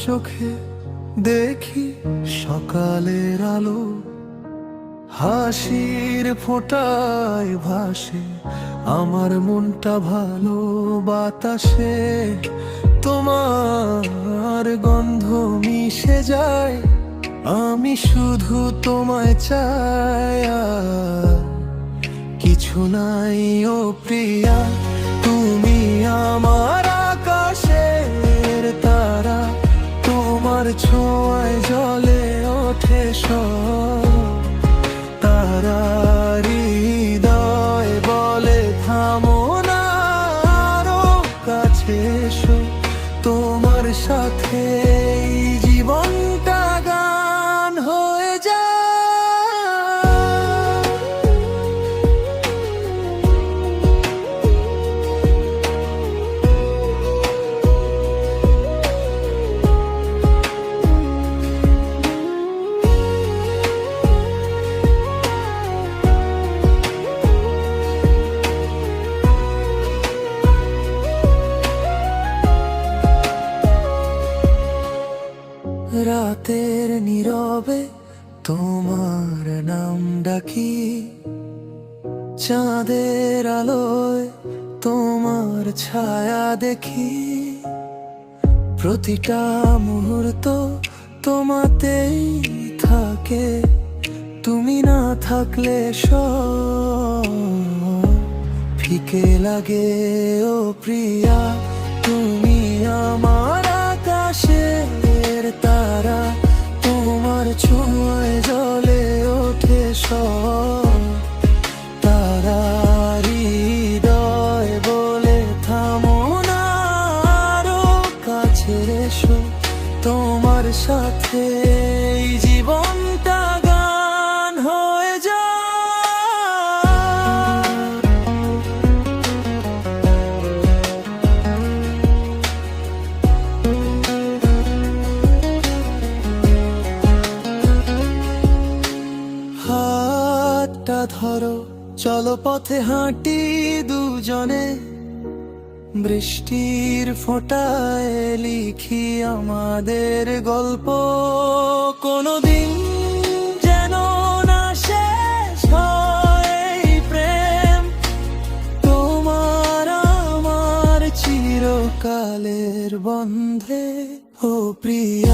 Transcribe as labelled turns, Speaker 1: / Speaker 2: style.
Speaker 1: চোখে দেখি সকালের আলো, হাসির ফোঁটায় ভাসে আমার মনটা ভালো। বাতাসে তোমার গন্ধ মিশে যায়, আমি শুধু তোমায় চাই। আর কিছু নাই ও প্রিয়া, তুমি আমার আকাশের তারা, তোমার ছোঁয়ায় জ্বলে ওঠে সব তারা। হৃদয় বলে থামো না, আরো কাছে এসো, তোমার সাথে এই জীবনটা গান হয়ে যায়। রাতের নীরবে তোমার নাম ডাকি, চাঁদের আলোয় তোমার ছায়া দেখি। প্রতিটা মুহূর্ত তোমাতেই থাকে, তুমি না থাকলে সব ফিকে লাগে। ও প্রিয়া, তুমি আমার আকাশের তারা, তোমার ছোঁয়ায় জ্বলে ওঠে সব তারা। হৃদয় বলে থামো না, আরো কাছে এসো, তোমার সাথে এই জীবনটা গান হয়ে যায়। হাতটা ধরো, চলো পথে হাঁটি দুজনে, বৃষ্টির ফোঁটায় লিখি আমাদের গল্প। কোনোদিন যেন না শেষ হয় এই প্রেম, তোমার আমার চিরকালের বন্ধে। ও প্রিয়া।